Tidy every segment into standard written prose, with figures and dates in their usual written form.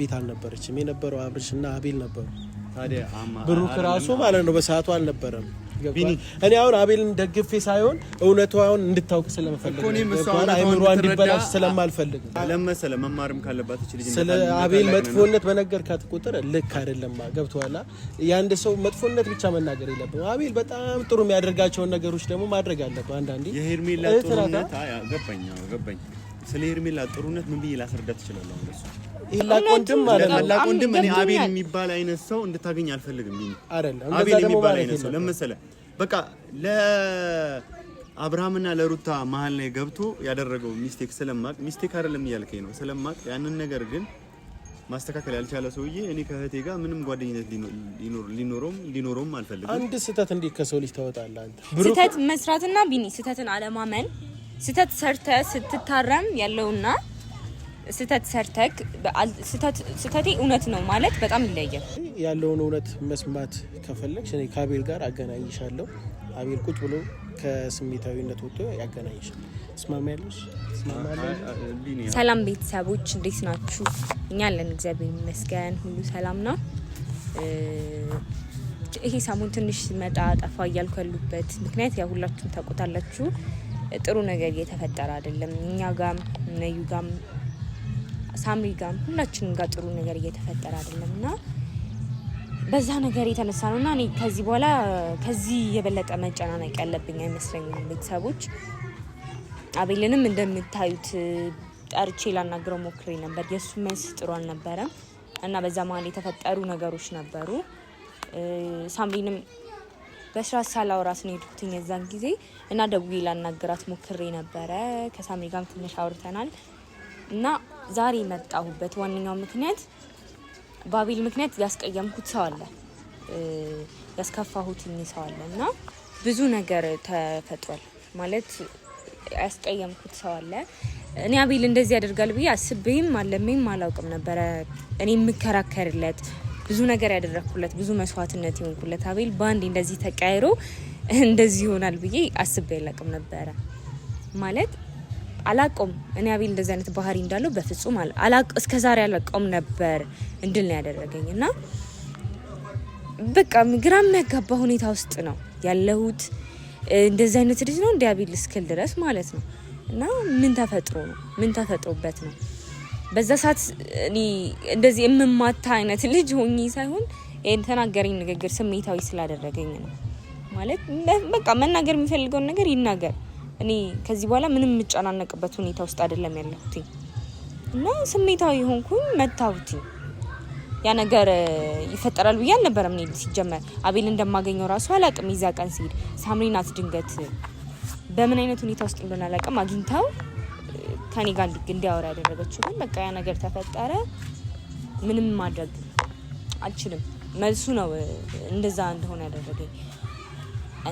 ቤት አልነበረችም የነበረው አብርሽና አቤል ነበሩ ታዲያ ብሩክ ራሱ ማለት ነው በሰዓቱ አልነበረም እኔ አሁን አቤልን ደግፌ ሳይሆን እውነታውን እንድታውቅ ስለምፈልግ ነው አይምሮ እንዲበላሽ ስለማልፈልግ ለምሳሌ መማርም ካለባት እቺ ልጅ ስለ አቤል መጥፎነት በነገርካት ቁጥር ልክ አይደለም ገብቷላ ያንድ ሰው መጥፎነት ብቻ መናገር የለብም አቤል በጣም ጥሩ የሚያደርጋቸው ነገሮች ደግሞ ማድረግ አለበት አንዳንዴ የሄርሜላ ጥሩነት ገባኝ ስለ ሄርሜላ ጥሩነት ምን ብዬ ላስረዳት እችላለሁ እንደሱ ይላቆንድም ማለት ነው ላቆንድም እኔ አቤል የሚባል አይነት ሰው እንድታገኝ አልፈልግም አይደለም አቤል የሚባል አይነት ሰው ለምሳሌ በቃ ለአብርሃምና ለሩታ መሃል ላይ ገብቶ ያደረገው ሚስቴክ አይደለም እያልከኝ ነው ስለማቅ ያንን ነገር ግን ማስተካከል ያልቻለ ሰውዬ እኔ ከህቴ ጋር ምንም ጓደኝነት ሊኖረውም አልፈልግም አንድ ስህተት እንዴት ከሰው ልጅ ታወጣለህ አንተ ስህተት መስራትና ቢኒ ስህተትን አለማመን ስህተት ሰርተህ ስትታረም ያለውና ስህተት ሰርተክ ስህተቴ እውነት ነው ማለት በጣም ይለያል ያለውን እውነት መስማት ከፈለግሽ እኔ ከአቤል ጋር አገናኝሻለሁ አቤል ቁጭ ብሎ ከስሜታዊነት ወጥቶ ያገናኝሻል እስማማለሽ ሰላም ቤተሰቦች እንዴት ናችሁ እኛ አለን እግዚአብሔር ይመስገን ሁሉ ሰላም ነው ይሄ ሰሞን ትንሽ መጣ ጠፋ እያልኩ ያሉበት ምክንያት ያው ሁላችሁም ታውቁታላችሁ ጥሩ ነገር እየተፈጠረ አይደለም እኛ ጋም ነዩ ጋም ሳምሪ ጋም ሁላችንም ጋር ጥሩ ነገር እየተፈጠረ አይደለምና በዛ ነገር የተነሳ ነውና እኔ ከዚህ በኋላ ከዚህ የበለጠ መጨናነቅ ያለብኝ አይመስለኝም ቤተሰቦች አቤልንም እንደምታዩት ጠርቼ ላናግረው ሞክሬ ነበር የሱ መልስ ጥሩ አልነበረም እና በዛ መሀል የተፈጠሩ ነገሮች ነበሩ ሳምሪንም በስራ ሳላወራት ነው የሄድኩት የዛን ጊዜ እና ደውዬ ላናግራት ሞክሬ ነበረ ከሳምሪ ጋር ትንሽ አውርተናል እና ዛሬ መጣሁበት ዋንኛው ምክንያት ባቢል ምክንያት ያስቀየምኩት ሰው አለ ያስከፋሁት ሰው አለና ብዙ ነገር ተፈጥሯል ማለት ያስቀየምኩት ሰው አለ እኔ አቤል እንደዚህ ያደርጋል ብዬ አስቤም አለሜም አላውቅም ነበር እኔ ምከራከርለት ብዙ ነገር ያደረኩለት ብዙ መስዋዕትነት ይሆንኩለት አቤል ባንዴ እንደዚህ ተቀያይሮ እንደዚህ ይሆናል ብዬ አስቤ አላውቅም ነበር ማለት አላቆም እኔ አቤል እንደዚህ አይነት ባህሪ እንዳለው በፍጹም እስከዛሬ አላቆም ነበር እንድል ነው ያደረገኝና በቃ ግራም ያጋባ ሁኔታ ውስጥ ነው ያለሁት እንደዚህ አይነት ልጅ ነው እንደ አቤል እስክል ድረስ ማለት ነው እና ምን ተፈጥሮበት ነው በዛ ሰዓት እኔ እንደዚህ እምማታ አይነት ልጅ ሆኜ ሳይሆን የተናገረኝ ንግግር ስሜታዊ ስላደረገኝ ነው ማለት በቃ መናገር የሚፈልገው ነገር ይናገር እኔ ከዚህ በኋላ ምንም ምጫናነቅበት ሁኔታ ውስጥ አይደለም ያለሁት እና ስሜታዊ ሆንኩኝ መታውት ያ ነገር ይፈጠራል ብዬ አልነበረም እኔ ሲጀመር አቤል እንደማገኘው ራሱ አላቅም ይዛ ቀን ሲል ሳምሪናት ድንገት በምን አይነት ሁኔታ ውስጥ እንደሆነ አላቅም አግኝታው ከኔ ጋር እንዲያወራ ያደረገችው ግን በቃ ያ ነገር ተፈጠረ ምንም ማድረግ አልችልም መልሱ ነው እንደዛ እንደሆነ ያደረገኝ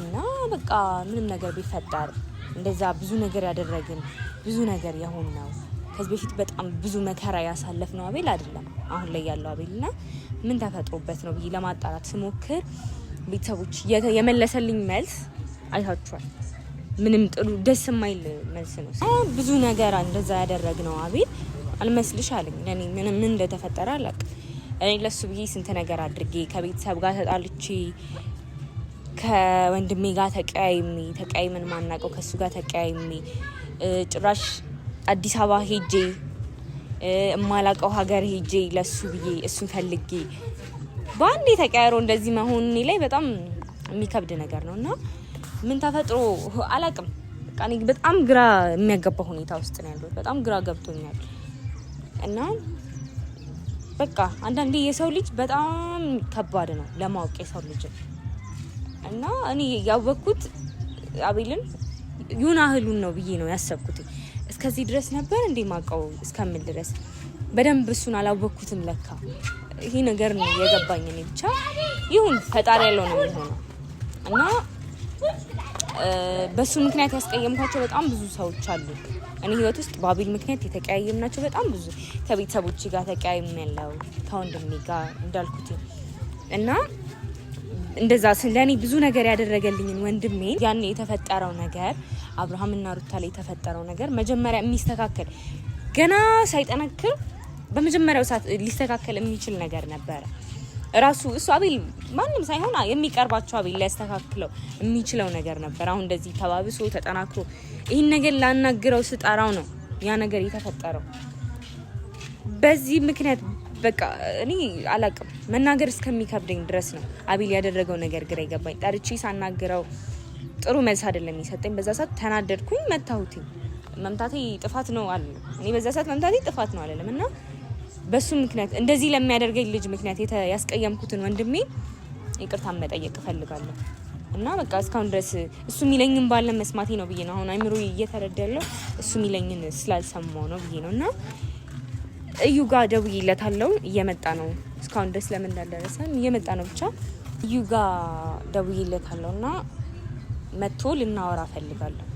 እና በቃ ምንም ነገር ቢፈጠር እንደዛ ብዙ ነገር ያደረግን ብዙ ነገር የሆነው ከዚህ በፊት በጣም ብዙ መከራ ያሳለፍነው አቤል አይደለም አሁን ላይ ያለው አቤልና ምን ተፈጥሮበት ነው ብዬ ለማጣራት ስሞክር ቤተሰቦች የመለሰልኝ መልስ አይታችኋል ምንም ጥሩ ደስ የማይል መልስ ነው ብዙ ነገር እንደዛ ያደረግነው አቤል አልመስልሽ አለኝ ለኔ ምን እንደተፈጠረ አላውቅም እኔ ለሱ ብዬ ስንት ነገር አድርጌ ከቤተሰብ ጋር ተጣልቼ ከወንድሜ ጋር ተቀያይመን ማናቀው ከሱ ጋር ተቀያይሜ ጭራሽ አዲስ አበባ ሄጄ ማላቀው ሀገር ሄጄ ለሱ ብዬ እሱን ፈልጌ ባንዴ ተቀያይሮ እንደዚህ መሆን ላይ በጣም የሚከብድ ነገር ነውና ምን ተፈጥሮ አላቅም በቃ እኔ በጣም ግራ የሚያጋባ ሁኔታ ውስጥ ነው ያለው በጣም ግራ ገብቶኛል እና በቃ አንዳንዴ የሰው ልጅ በጣም ከባድ ነው ለማወቅ የሰው ልጅ እና እኔ ያወቅኩት አቤልን ዩናህሉን ነው ብዬ ነው ያሰብኩት እስከዚህ ድረስ ነበር እንዴ ማቀው እስከምን ድረስ በደንብ እሱን አላወቅኩትም ለካ ይሄ ነገር ነው የገባኝ እኔ ብቻ ይሁን ፈጣሪ ያለው ነው የሚሆነው እና በሱ ምክንያት ያስቀየምኳቸው በጣም ብዙ ሰዎች አሉ እኔ ህይወት ውስጥ በአቤል ምክንያት የተቀያየምናቸው በጣም ብዙ ከቤተሰቦቼ ጋር ተቀያይሜያለሁ ከወንድሜ ጋር እንዳልኩት እና እንደዛ ስለኔ ብዙ ነገር ያደረገልኝን ወንድሜ ያን የተፈጠረው ነገር አብርሃምና ሩታ ላይ የተፈጠረው ነገር መጀመሪያ የሚስተካከል ገና ሳይጠነክር በመጀመሪያው ሰዓት ሊስተካከል የሚችል ነገር ነበረ። ራሱ እሱ አቤል ማንም ሳይሆን የሚቀርባቸው አቤል ሊያስተካክለው የሚችለው ነገር ነበር። አሁን እንደዚህ ተባብሶ ተጠናክሮ ይህን ነገር ላናግረው ስጣራው ነው ያ ነገር የተፈጠረው። በዚህ ምክንያት በቃ እኔ አላቅም መናገር እስከሚከብደኝ ድረስ ነው አቤል ያደረገው ነገር ግራ ይገባኝ። ጠርቼ ሳናግረው ጥሩ መልስ አይደለም የሚሰጠኝ። በዛ ሰዓት ተናደድኩኝ፣ መታሁትኝ። መምታቴ ጥፋት ነው አለ እኔ በዛ ሰዓት መምታቴ ጥፋት ነው አለለም እና በሱ ምክንያት እንደዚህ ለሚያደርገኝ ልጅ ምክንያት ያስቀየምኩትን ወንድሜ ይቅርታ መጠየቅ እፈልጋለሁ። እና በቃ እስካሁን ድረስ እሱ የሚለኝን ባለ መስማቴ ነው ብዬ ነው አሁን አይምሮ እየተረዳለው እሱ የሚለኝን ስላልሰማው ነው ብዬ ነው። እና እዩ ጋር ደውዬለታለሁ እየመጣ ነው። እስካሁን ድረስ ለምን እንዳልደረሰም እየመጣ ነው። ብቻ እዩ ጋር ደውዬለታለሁ እና መጥቶ ልናወራ እፈልጋለሁ።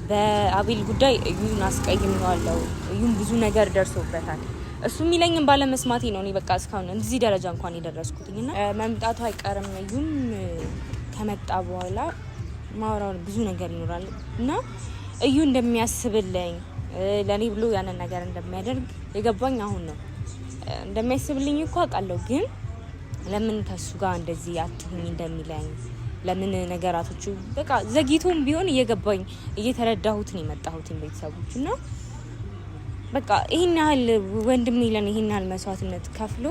በአቤል ጉዳይ እዩን አስቀይሜዋለሁ። እዩን ብዙ ነገር ደርሶበታል። እሱ የሚለኝን ባለ መስማቴ ነው እኔ በቃ እስካሁን እዚህ ደረጃ እንኳን የደረስኩትኝና መምጣቱ አይቀርም። እዩም ከመጣ በኋላ ማውራው ብዙ ነገር ይኖራል እና እዩ እንደሚያስብልኝ ለኔ ብሎ ያንን ነገር እንደሚያደርግ የገባኝ አሁን ነው። እንደሚያስብልኝ እኮ አውቃለሁ፣ ግን ለምን ከሱ ጋር እንደዚህ አትሁኝ እንደሚለኝ ለምን ነገራቶቹ በቃ ዘግይቶም ቢሆን እየገባኝ እየተረዳሁት ነው የመጣሁት ቤተሰቦች እና በቃ ይሄን ያህል ወንድሜ ለኔ ይሄን ያህል መስዋዕትነት ከፍሎ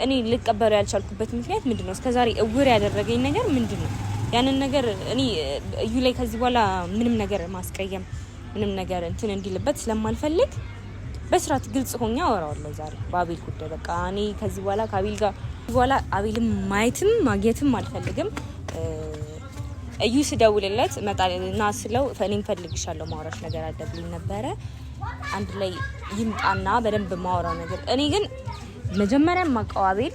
እኔ ልቀበለው ያልቻልኩበት ምክንያት ምንድነው? እስከዛሬ እውር ያደረገኝ ነገር ምንድነው? ያንን ነገር እኔ እዩ ላይ ከዚህ በኋላ ምንም ነገር ማስቀየም ምንም ነገር እንትን እንዲልበት ስለማልፈልግ በስርዓት ግልጽ ሆኜ አወራዋለሁ ዛሬ በአቤል ጉዳይ። በቃ እኔ ከዚህ በኋላ ከአቤል ጋር በኋላ አቤልም ማየትም ማግኘትም አልፈልግም። እዩ ስደውልለት መጣልና ስለው እኔም ፈልግሻለሁ ማውራሽ ነገር አለብኝ ነበረ። አንድ ላይ ይምጣና በደንብ ማውራው ነገር እኔ ግን መጀመሪያ ማቀው አቤል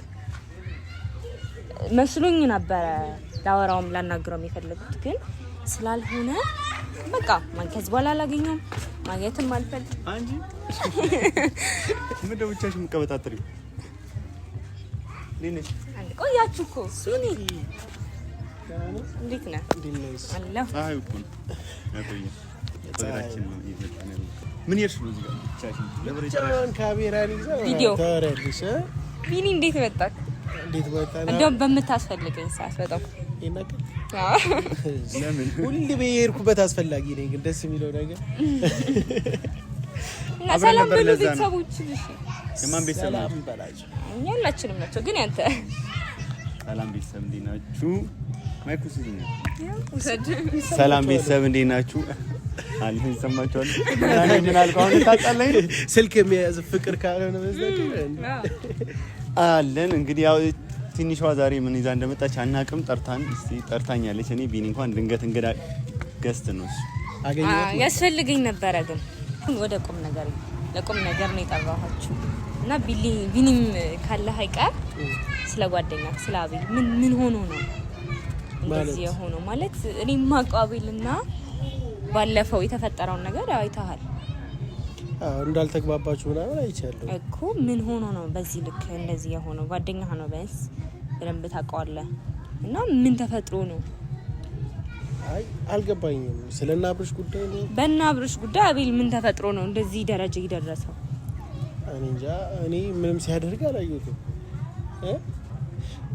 መስሎኝ ነበረ ላወራውም ላናግረውም የፈለኩት ግን ስላልሆነ በቃ ከዚህ በኋላ አላገኘውም ማግኘትም አልፈልግ አንጂ ምንድነው ብቻሽን መቀበጣጥሪ ሊነሽ አንድ ቆያችሁ እኮ ሱኒ እንዴት ነህ? አላህ አይ እኮ አቆየ ተራችን ነው ይመጣነው ምን ይርሽ ነው እዚህ ጋር ብቻሽን ለበረቻን ካሜራን ይዘው ቪዲዮ ታረልሽ ቢኒ እንዴት መጣክ? እንዴት መጣና እንደው በመታስፈልገኝ ሰዓት በጣም ይነቀ ለምን ሁሉ በየርኩበት አስፈላጊ ነኝ። ግን ደስ የሚለው ነገር እና ሰላም በሉ ቤተሰቦች። እሺ የማን ቤተሰብ ሰላም በላቸው ሁላችንም ናቸው። ግን ያንተ ሰላም ቤተሰብ እንዴት ናችሁ? ማይኩስ ይዘኝ ሰላም ቤተሰብ እንዴት ናችሁ? አለ ይሰማችኋል? ምን አልከው ታጣለኝ ስልክ የሚያዝ ፍቅር ካልሆነ በዘቀ አለን እንግዲህ ያው ትንሿ ዛሬ ምን ይዛ እንደመጣች አናቅም። ጠርታኛለች። እኔ ቢኒ እንኳን ድንገት እንግዳ ገስት ነው አገኘሁት ያስፈልገኝ ነበረ። ግን ወደ ቁም ነገር ለቁም ነገር ነው የጠራኋችሁ እና ቢኒም ካለ አይቀር ስለ ጓደኛ ስለ አቤል ምን ሆኖ ነው እንደዚህ የሆነው ማለት እኔ ማውቀው አቤልና ባለፈው የተፈጠረውን ነገር አይተሃል። እንዳልተግባባችሁ ምናምን አይቻለሁ እኮ ምን ሆኖ ነው በዚህ ልክ እንደዚህ የሆነው? ጓደኛ ነው በስ በደንብ ታውቀዋለህ እና ምን ተፈጥሮ ነው? አይ አልገባኝም። ስለና አብርሽ ጉዳይ ነው። በእና አብርሽ ጉዳይ አቤል ምን ተፈጥሮ ነው እንደዚህ ደረጃ ይደረሰው? እኔ እንጃ። እኔ ምንም ሲያደርግ አላየሁትም።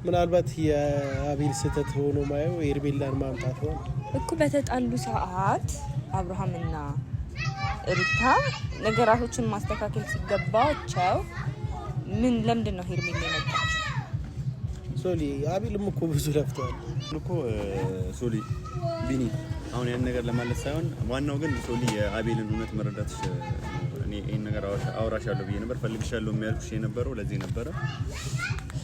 ምናልባት የአቤል ስህተት ሆኖ ማየው ኤርቤላን ማምጣት ነው እኮ። በተጣሉ ሰዓት አብርሃምና ሩታ ነገራቶችን ማስተካከል ሲገባቸው ለምንድን ነው ሄርሜላ የመጣችው? ሶሊ አቤልም እኮ ብዙ ለፍቷል እኮ ሶሊ ቢኒ አሁን ያን ነገር ለማለት ሳይሆን ዋናው ግን ሶሊ የአቤልን እውነት መረዳትሽ እኔ ይሄን ነገር አውራሻለሁ ብዬ ነበር ፈልግሻለሁ የሚያልኩሽ የነበረው ለዚህ ነበረ።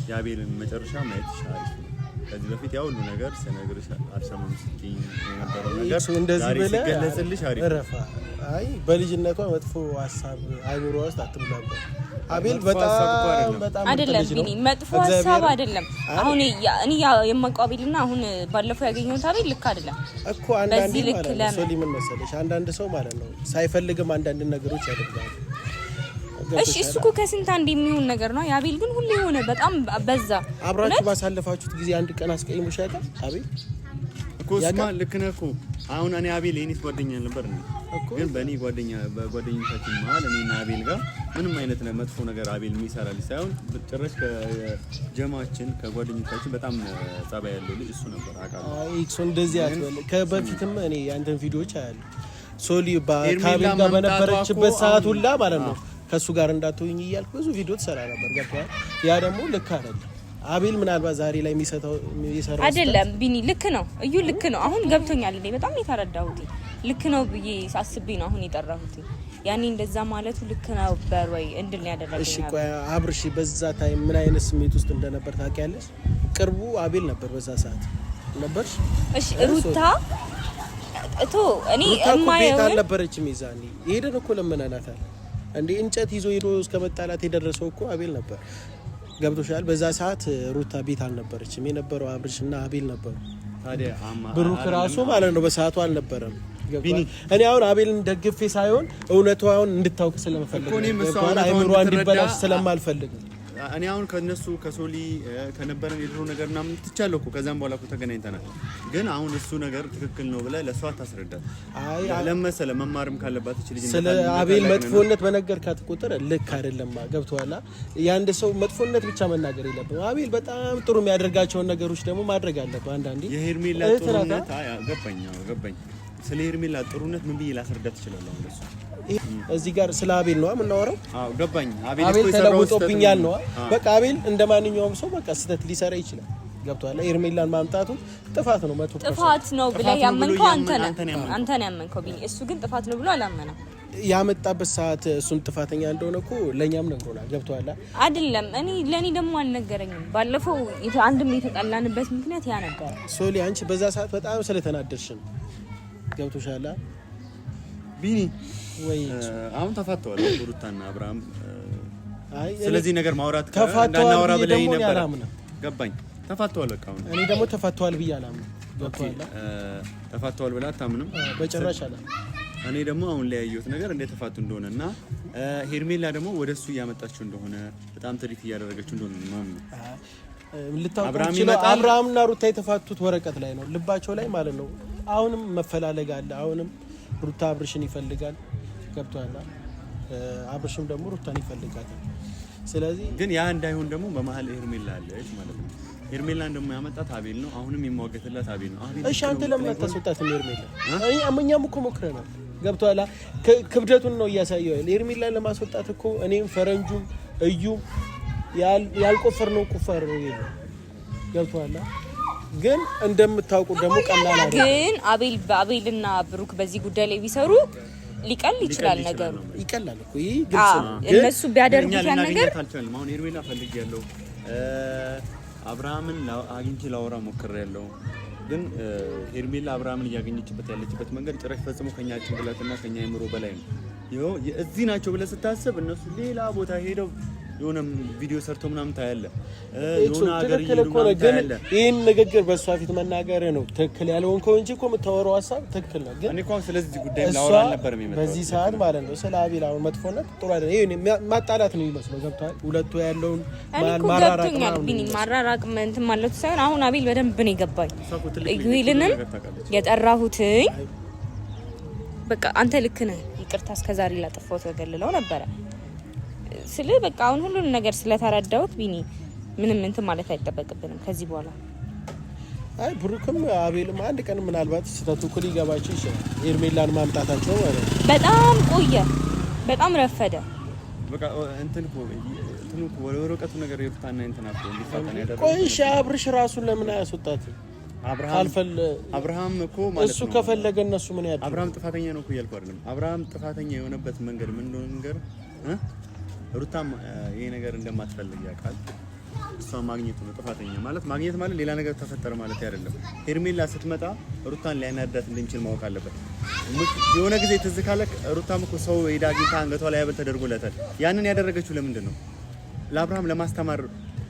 የአቤልን መጨረሻ ማየት አሪፍ ነው። ከዚህ በፊት ያው ሁሉ ነገር ስነግርሽ አልሰማም ስትይ የነበረው ነገር እንደዚህ በለ ገለጽልሽ አሪፍ ረፋ። አይ በልጅነቷ መጥፎ ሐሳብ አይምሮ ውስጥ አትብላበት። አቤል በጣም አይደለም ቢኒ መጥፎ ሐሳብ አይደለም። አሁን እኔ የማውቀው አቤልና አሁን ባለፈው ያገኘሁት አቤል ልክ አይደለም እኮ። አንዳንዴ ማለት ነው ሶሊ ምን መሰለሽ አንዳንድ ሰው ማለት ነው ሳይፈልግም አንዳንድ ነገሮች ያደርጋል። እሺ እሱ እኮ ከስንት አንድ የሚሆን ነገር ነው። የአቤል ግን ሁሉ የሆነ በጣም በዛ። አብራችሁ ባሳለፋችሁት ጊዜ አንድ ቀን አስቀይሞሽ ያውቃል አቤል? እኮ ስማ ልክ ነህ እኮ አሁን እኔ አቤል የኔስ ጓደኛ ነበር ግን በእኔ በጓደኞቻችን መሀል እኔና አቤል ጋር ምንም አይነት መጥፎ ነገር አቤል የሚሰራልኝ ሳይሆን ጭራሽ ከጀማችን ከጓደኞቻችን በጣም ጸባይ ያለው ልጅ እሱ ነበር አውቃለሁ። ኢክሶ እንደዚህ አትበል። ከበፊትም እኔ ያንተን ቪዲዮዎች አያለሁ ሶሊ ከአቤል ጋር በነበረችበት ሰዓት ሁላ ማለት ነው ከሱ ጋር እንዳትሆኝ እያልኩ ብዙ ቪዲዮ ትሰራ ነበር። ገብቶሃል? ያ ደግሞ ልክ አይደለም። አቤል ምናልባት ዛሬ ላይ የሚሰራው አይደለም ቢኒ ልክ ነው። እዩ ልክ ነው። አሁን ገብቶኛል። እኔ በጣም የተረዳሁት ልክ ነው ብዬ ሳስብኝ ነው አሁን የጠራሁት። ያኔ እንደዛ ማለቱ ልክ ነበር ወይ እንድል ያደረገኝ። እሺ ቆይ አብርሽ በዛ ታይም ምን አይነት ስሜት ውስጥ እንደነበር ታውቂያለሽ? ቅርቡ አቤል ነበር በዛ ሰዓት ነበርሽ? እሺ ሩታ እኔ እማየው አልነበረችም ይዛኔ ሄደን እኮ ለመናናታል እንዴ እንጨት ይዞ ሄዶ እስከ መጣላት የደረሰው እኮ አቤል ነበር። ገብቶሻል? በዛ ሰዓት ሩታ ቤት አልነበረችም። የነበረው አብርሽና አቤል ነበሩ። ታዲያ ብሩክ ራሱ ማለት ነው በሰዓቱ አልነበረም። እኔ አሁን አቤልን ደግፌ ሳይሆን እውነቷን እንድታውቅ ስለምፈልግ ነው። አይምሯ እንዲበላሽ ስለማልፈልግ ነው። እኔ አሁን ከነሱ ከሶሊ ከነበረን የድሮ ነገር ምናምን ትቻለሁ እኮ ከዛም በኋላ እኮ ተገናኝተናል። ግን አሁን እሱ ነገር ትክክል ነው ብለህ ለሷ አታስረዳት። አይ ለመሰለ መማርም ካለባት እቺ ልጅ ስለ አቤል መጥፎነት በነገርካት ቁጥር ልክ አይደለም። ገብቶሃል? የአንድ ሰው መጥፎነት ብቻ መናገር የለብም። አቤል በጣም ጥሩ የሚያደርጋቸውን ነገሮች ደግሞ ማድረግ አለበት። አንዳንዴ የሄርሜላ ጥሩነት ገባኝ። ስለ ሄርሜላ ጥሩነት ምን ብዬ ላስረዳት እችላለሁ? እንደሱ እዚህ ጋር ስለ አቤል ነው የምናወራው። አዎ ገባኝ። አቤል ተለውጦብኛል ነው በቃ። አቤል እንደማንኛውም ሰው በቃ ስህተት ሊሰራ ይችላል። ገብቶሃል? ሄርሜላን ማምጣቱ ጥፋት ነው፣ ጥፋት ነው ብለህ ያመንከው አንተ ነህ ያመንከው ቢኒ። እሱ ግን ጥፋት ነው ብሎ አላመነም። ያመጣበት ሰዓት እሱን ጥፋተኛ እንደሆነ እኮ ለኛም ነግሮናል። ገብቶሃል አይደለም? ለኔ ደግሞ አልነገረኝም። ባለፈው አንድም የተጣላንበት ምክንያት ያ ነበር። ሶሊ አንቺ በዛ ሰዓት በጣም ስለተናደድሽ ነው። ገብቶሻል ቢኒ? ወይ አሁን ተፋተዋል ሩታና አብርሃም። ስለዚህ ነገር ማውራት እንዳናወራ ብለኝ ነበር። ገባኝ። ተፋተዋል በቃ። አሁን እኔ ደግሞ ተፋተዋል ብዬ አላምንም። ገብቶሃል? ተፋተዋል ብለህ አታምንም? በጭራሽ አላምንም። እኔ ደግሞ አሁን ላይ ያየሁት ነገር እንዴት ተፋቱ እንደሆነና ሄርሜላ ደግሞ ወደሱ እያመጣችው እንደሆነ በጣም ትሪት እያደረገችው እንደሆነ ነው። አብርሃምና ሩታ የተፋቱት ወረቀት ላይ ነው፣ ልባቸው ላይ ማለት ነው። አሁንም መፈላለግ አለ። አሁንም ሩታ አብርሽን ይፈልጋል። ገብቶሃል? አብርሽም ደግሞ ሩታን ይፈልጋል። ስለዚህ ግን ያ እንዳይሆን ደግሞ በመሀል ሄርሜላ አለች ማለት ነው። ሄርሜላን ደግሞ ያመጣት አቤል ነው። አሁንም የሚዋገትላት አቤል ነው። እሺ አንተ ለምን አታስወጣትም ሄርሜላ? እኛም እኮ ሞክረናል። ገብቶሃል? ክብደቱን ነው እያሳየው ሄርሜላን ለማስወጣት እኮ እኔም ፈረንጁም እዩም ያልቆፈርነው ቁፋሮ የለም። ገብቶሃል? ግን እንደምታውቁ ደግሞ ቀላል አይደለም። ግን አቤልና ብሩክ በዚህ ጉዳይ ላይ ቢሰሩ ሊቀል ይችላል ነገሩ። ይቀላል እኮ ይሄ ግልጽ ነው። እነሱ ቢያደርጉት ያን ነገር አሁን ሄርሜላ ፈልጌያለሁ፣ አብርሃምን አግኝቼ ላወራ ሞክሬያለሁ። ግን ሄርሜላ አብርሃምን እያገኘችበት ያለችበት መንገድ ጭራሽ ፈጽሞ ከኛ ጭንቅላትና ከኛ አይምሮ በላይ ነው። እዚህ ናቸው ብለህ ስታስብ እነሱ ሌላ ቦታ ሄደው የሆነ ቪዲዮ ሰርቶ ምናምን ታያለህ። የሆነ ሀገር ይሄዳል። ይሄን ንግግር በእሷ ፊት መናገር ነው ትክክል ያልሆንከው እንጂ እኮ የምታወራው ሀሳብ ትክክል ነው። ግን እኔ እኮ ስለዚህ ጉዳይ ላወራ ነበር የሚመጣው በዚህ ሰዓት ማለት ነው። ስለ አቤል አሁን መጥፎነት ጥሩ አይደለም። ይሄ ማጣላት ነው የሚመስለው። ገብቶሃል? ሁለቱ ያለውን ማራራቅ እንትን ማለት ሳይሆን አሁን አቤል በደንብ ነው የገባኝ። ኢዩልንም የጠራሁትኝ በቃ አንተ ልክ ነህ፣ ይቅርታ እስከዛሬ ላጠፋሁት በገልለው ነበረ ስለ በቃ አሁን ሁሉን ነገር ስለተረዳሁት ቢኒ ምንም እንትን ማለት አይጠበቅብንም ከዚህ በኋላ። አይ ብሩክም አቤልም አንድ ቀን ምናልባት ስህተቱ እኮ ሊገባቸው ይችላል። ሄርሜላን ማምጣታቸው ማለት ነው። በጣም ቆየ፣ በጣም ረፈደ። በቃ እንትን ወረቀቱ ነገር ይፍታና እንትን አጥቶ እንዲፋታና ያደረገው። ቆይ እሺ አብርሽ ራሱን ለምን አያስወጣትም? አብርሃም እኮ ማለት ነው እሱ ከፈለገ እነሱ ምን ያድርጉ? አብርሃም ጥፋተኛ ነው እኮ እያልኩ አይደለም። አብርሃም ጥፋተኛ የሆነበት መንገድ ምን እንደሆነ ነገር ሩታም ይሄ ነገር እንደማትፈልግ ያውቃል። እሷ ማግኘቱ ነው ጥፋተኛ ማለት። ማግኘት ማለት ሌላ ነገር ተፈጠረ ማለት አይደለም። ሄርሜላ ስትመጣ ሩታን ሊያናዳት እንደሚችል ማወቅ አለበት። የሆነ ጊዜ ትዝ ካለክ ሩታም እኮ ሰው ሄዳ አግኝታ አንገቷ ላይ ያበል ተደርጎላታል። ያንን ያደረገችው ለምንድን ነው? ለአብርሃም ለማስተማር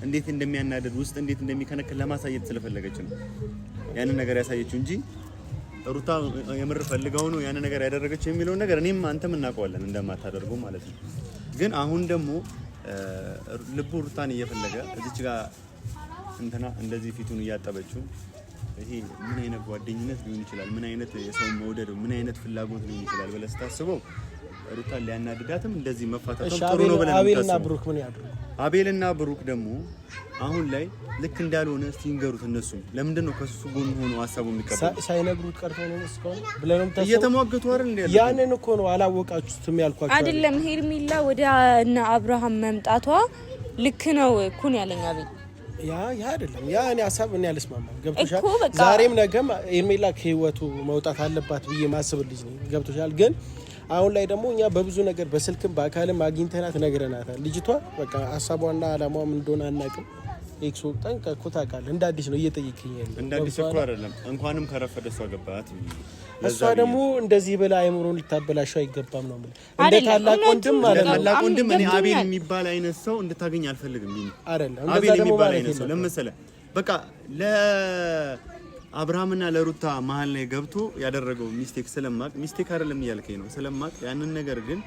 እንዴት እንደሚያናደድ ውስጥ እንዴት እንደሚከነክል ለማሳየት ስለፈለገች ነው ያንን ነገር ያሳየችው እንጂ ሩታ የምር ፈልገው ነው ያንን ነገር ያደረገችው የሚለው ነገር እኔም አንተም እናውቀዋለን እንደማታደርገው ማለት ነው። ግን አሁን ደግሞ ልቡ ሩታን እየፈለገ እዚች ጋር እንትና እንደዚህ ፊቱን እያጠበችው ይሄ ምን አይነት ጓደኝነት ሊሆን ይችላል? ምን አይነት የሰው መውደድ ምን አይነት ፍላጎት ሊሆን ይችላል ብለህ ስታስበው ሩታን ሊያናድዳትም እንደዚህ መፋታቱም ጥሩ ነው ብለህ አቤልና ብሩክ ምን ያድርጉ? አቤልና ብሩክ ደግሞ አሁን ላይ ልክ እንዳልሆነ እስቲ ንገሩት። እነሱ ለምንድን ነው ከሱ ጎን ሆኖ ሀሳቡ የሚቀበል? ሳይነግሩት ቀርቶ ነው እስካሁን ብለህ ነው የምታስበው? እየተሟገቱ አይደል እንዴ? ያንን እኮ ነው አላወቃችሁትም ያልኳችሁ አይደለም። ሄርሜላ ወደ እነ አብርሃም መምጣቷ ልክ ነው እኮ ነው ያለኝ አቤል። ያ አይደለም ያ እኔ ሀሳብ እኔ አልስማማም። ገብቶሻል? ዛሬም ነገም ሄርሜላ ከህይወቱ መውጣት አለባት ብዬ ማስብ ልጅ ነኝ። ገብቶሻል? ግን አሁን ላይ ደግሞ እኛ በብዙ ነገር በስልክም በአካልም አግኝተናት ነግረናታል። ልጅቷ በቃ ሀሳቧና አላማዋ ምን እንደሆነ አናውቅም። ኤክስ ወጣን ከኮታካል እንደ አዲስ ነው እየጠየቀኝ ያለው። እንደ አዲስ እኮ አይደለም እንኳንም ከረፈደ እሷ ገባት። እሷ ደግሞ እንደዚህ ብላ አይምሮን ልታበላሽው አይገባም ነው ማለት እንደ ታላቅ ወንድም ማለት ነው። ታላቅ ወንድም እኔ አቤል የሚባል አይነት ሰው እንድታገኝ አልፈልግም። አይደለም አቤል የሚባል አይነት ሰው ለምሳሌ በቃ ለአብርሃምና ለሩታ መሀል ላይ ገብቶ ያደረገው ሚስቴክ ስለማቅ ሚስቴክ አይደለም እያልከኝ ነው ስለማቅ ያንን ነገር ግን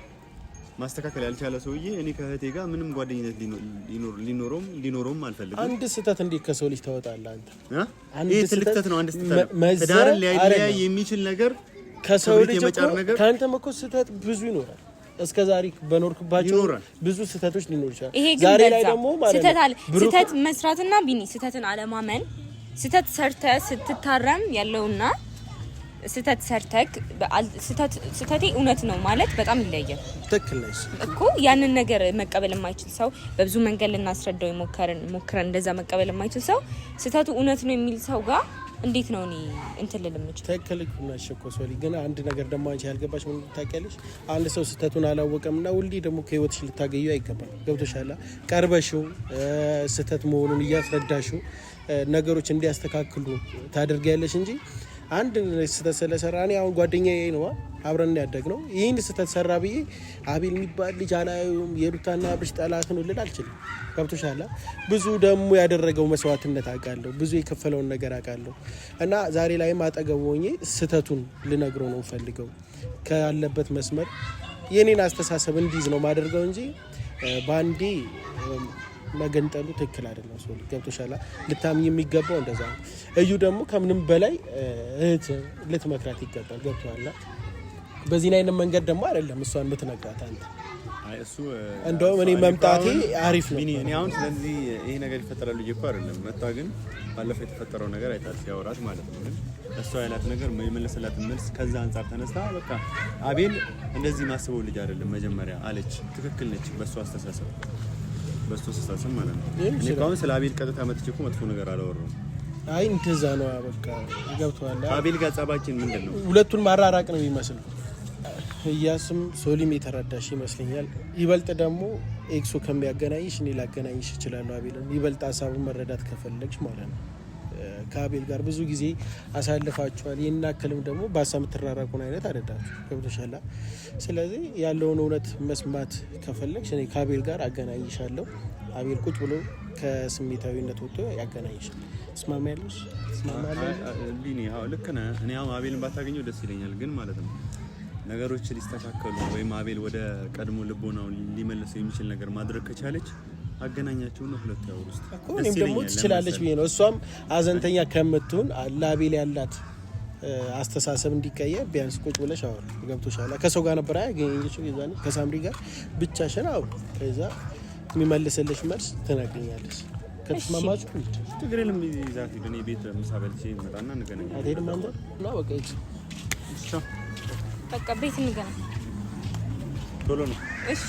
ማስተካከል ያልቻለ ሰውዬ እኔ ከእህቴ ጋር ምንም ጓደኝነት ሊኖረውም አልፈልግም። አንድ ስህተት እንዴት ከሰው ልጅ ታወጣለህ አንተ? ይሄ ትልቅ ስህተት ነው። አንድ ስህተት ትዳርን ሊያያይ የሚችል ነገር ከሰው ልጅ የመጫር ነገር ካንተም እኮ ስህተት ብዙ ይኖራል። እስከዛሬ በኖርክባቸው ብዙ ስህተቶች ሊኖር ይችላል። ዛሬ ላይ ደግሞ ማለት ነው ስህተት መስራትና ቢኒ ስህተትን አለማመን ስህተት ሰርተ ስትታረም ያለውና ስህተት ሰርተክ ስህተቴ እውነት ነው ማለት በጣም ይለያል። ትክክል ነሽ እኮ ያንን ነገር መቀበል የማይችል ሰው በብዙ መንገድ ልናስረዳው ሞክረን እንደዛ መቀበል የማይችል ሰው ስህተቱ እውነት ነው የሚል ሰው ጋር እንዴት ነው እኔ እንትን ልልምጭ? ትክክል ነሽ እኮ ሶሊ። ግን አንድ ነገር ደግሞ አንቺ ያልገባሽ ምን ታውቂያለሽ? አንድ ሰው ስህተቱን አላወቀምና ሁሌ ደግሞ ከህይወትሽ ልታገዩ አይገባም። ገብቶሻል? ቀርበሽው ስህተት መሆኑን እያስረዳሽው ነገሮች እንዲያስተካክሉ ታደርጊያለሽ እንጂ አንድ ስህተት ስለሰራ እኔ አሁን ጓደኛዬ ነው አብረን ያደግነው ይህን ስህተት ሰራ ብዬ አቤል የሚባል ልጅ አላየውም የሩታና አብርሽ ጠላት ነው ልል አልችልም። ገብቶሻል? ብዙ ደግሞ ያደረገው መስዋዕትነት አውቃለሁ፣ ብዙ የከፈለውን ነገር አውቃለሁ እና ዛሬ ላይም አጠገቡ ሆኜ ስህተቱን ልነግረው ነው ፈልገው ካለበት መስመር የኔን አስተሳሰብ እንዲይዝ ነው ማደርገው እንጂ ባንዴ መገንጠሉ ትክክል አይደለም። ሶሊ ገብቶሻል? ልታምኝ የሚገባው እንደዛ ነው። እዩ ደግሞ ከምንም በላይ እህት ልትመክራት ይገባል። ገብቶሃል? በዚህ አይነት መንገድ ደግሞ አይደለም እሷን የምትነግራት አንተ። አይ እሱ እንደውም እኔ መምጣቴ አሪፍ ነው። እኔ አሁን ስለዚህ ይሄ ነገር ይፈጠራል ልጅ እኮ አይደለም መጣ። ግን ባለፈው የተፈጠረው ነገር አይታል ሲያወራት ማለት ነው። ግን እሷ ያላት ነገር የመለሰላት መልስ ከዛ አንፃር ተነስታ በቃ አቤል እንደዚህ ማስበው ልጅ አይደለም መጀመሪያ አለች። ትክክል ነች በእሷ አስተሳሰብ በስተሰሳሰም ማለት ነው። እኔ ካሁን ስለ አቤል ቀጥታ መጥቼ እኮ መጥፎ ነገር አላወራም። አይ እንደዛ ነው በቃ ገብቶሃል? አቤል ጋር ጸባችን ምንድነው? ሁለቱን ማራራቅ ነው የሚመስለው። እያስም ሶሊም የተረዳሽ ይመስለኛል። ይበልጥ ደግሞ ኤክሶ ከሚያገናኝሽ እኔ ላገናኝሽ እችላለሁ አቤልን። ይበልጥ ሀሳቡን መረዳት ከፈለግሽ ማለት ነው። ከአቤል ጋር ብዙ ጊዜ አሳልፋችኋል። ይናከልም ደግሞ በሀሳብ የምትራራቁን አይነት አይደላችሁ። ገብቶሻል? ስለዚህ ያለውን እውነት መስማት ከፈለግሽ እኔ ከአቤል ጋር አገናኝሻለሁ። አቤል ቁጭ ብሎ ከስሜታዊነት ወጥቶ ያገናኝሻል። ትስማሚያለሽ? ልክ ነህ። እኔ አሁን አቤልን ባታገኘው ደስ ይለኛል። ግን ማለት ነው ነገሮች ሊስተካከሉ ወይም አቤል ወደ ቀድሞ ልቦናውን ሊመልሰው የሚችል ነገር ማድረግ ከቻለች አገናኛቸው ነው። ሁለት ያው ውስጥ እኔም ደግሞ ትችላለች ብዬ ነው። እሷም አዘንተኛ ከምትሆን ለአቤል ያላት አስተሳሰብ እንዲቀየር ቢያንስ ቁጭ ብለሽ አወሩ። ገብቶሻል? ከሰው ጋር ነበር ያገኘችው የዛኔ ከሳምሪ ጋር ብቻሽን አውሩ። ከዛ የሚመልስልሽ መልስ ትነግሪኛለሽ። ከተስማማችሁ ችግር የለም። ይዛት ሄደን ቤት ምሳ በልቼ እንመጣና እንገናኛለን። አትሄድም አንተ? እና በቃ በቃ ቤት እንገናኝ። ቶሎ ነው። እሺ